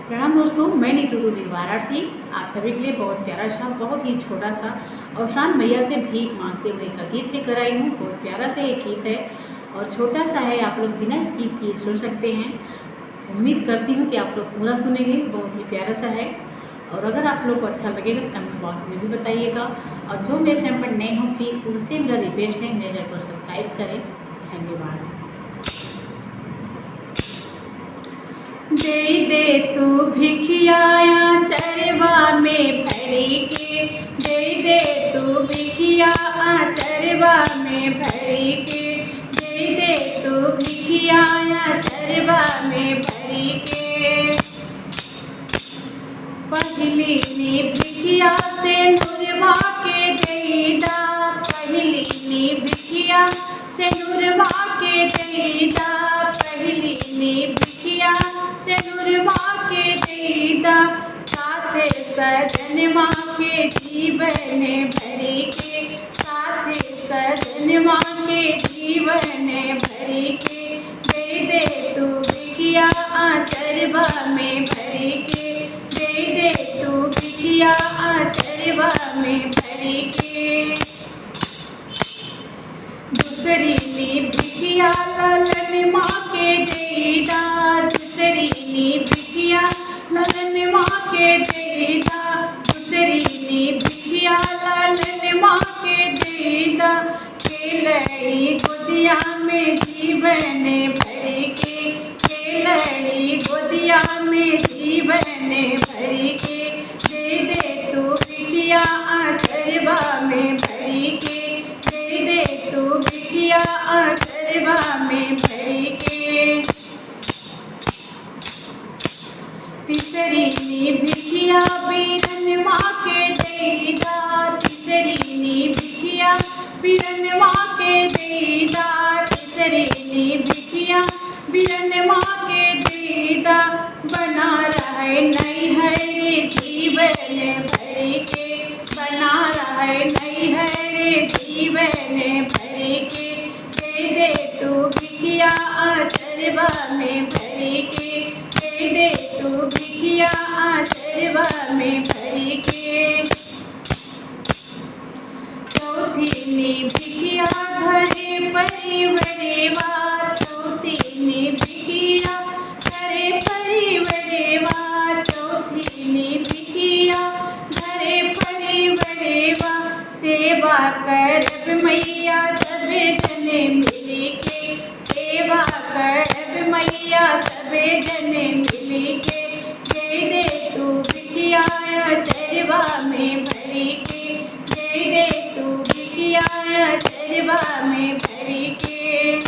प्रणाम दोस्तों, मैं नीतू दुबे वाराणसी आप सभी के लिए बहुत प्यारा सा, बहुत ही छोटा सा और शान मैया से भीख मांगते हुए का गीत लेकर आई हूँ। बहुत प्यारा सा एक गीत है और छोटा सा है, आप लोग बिना स्किप किए सुन सकते हैं। उम्मीद करती हूँ कि आप लोग पूरा सुनेंगे। बहुत ही प्यारा सा है और अगर आप लोग को अच्छा लगेगा तो कमेंट बॉक्स में भी बताइएगा। और जो मेरे चैनल पर नए हों प्लीज़ उनसे मेरा रिक्वेस्ट है, मेरे चैनल को सब्सक्राइब करें। धन्यवाद। दे दे तू भिखियाया चरवा में भरी के, दे तू भिखिया चरवा में भरी के, दे तू भिखियाया चरवा में भरी के। पहली नी भिखिया से नुरवा के देदा, पहली नी भिखिया से नुरवा के देदा, पहली नी भिखिया से नुरवा के देदा। साथे सजनवा के जीवन भरी के, साथे सजनवा के जीवन भरी के। दे तू भिखिया चरवा में भरी के, दे तू भिखिया चरवा में भरी के। दूसरी नी भिखिया ललन माँ के देदा, दूसरी नी भिखिया ललन माँ के देदा, दूसरी नी भिखिया ललन माँ के देदा। केलड़ी गोदिया में जीवन भरी के, केलड़ी गोदिया में जीवन भरी के। दे तू भिखिया चरवा में भरी के, दे तू भिखिया चरवा में भरी के। तीसरी नी भिखिया बीरन माँ के देदा, तीसरी नी भिखिया बीरन माँ के देदा, तीसरी नी भिखिया बीरन माँ के देदा। बना रहे नहीं है रे जीवन भरी के, बना रहे नहीं है रे जीवन भरी के। दे तू भिखिया चरवा में भरी के, दे तू भिखिया चरवा में भरी के। चौथी नी भिखिया घरे परिवरेवा, चौथी नी भिखिया घरे परिवरेवा, चौथी नी भिखिया घरे परिवरेवा। सेवा करब मैया सब जने मिली के, सेवा करब मैया सब जने मिली के। दे तू भिखिया चरवा में भरी के, दे तू भिखिया चरवा में भरी के।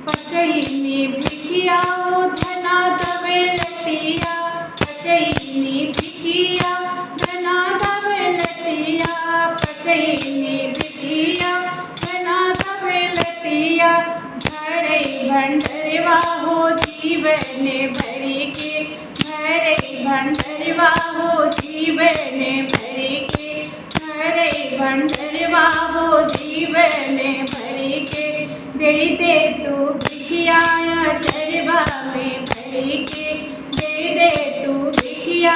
पचईनी भिखिया धना दौलतिया, पचईनी भिखिया धना दौलतिया, पचईनी भिखिया धना दौलतिया। भरे भंडरवा हो जीवन भरी के, भरे भंडरवा हो जीवन भरी के, भरे भंडरवा हो जीवन भरी के। दे तू भिखिया चरवा में भरी के, दे तू भिखिया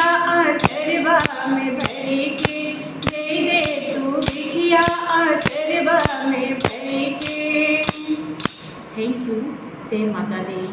चरवा में भरी के, दे तू भिखिया चरवा में भरी के। Thank you. जय माता दी।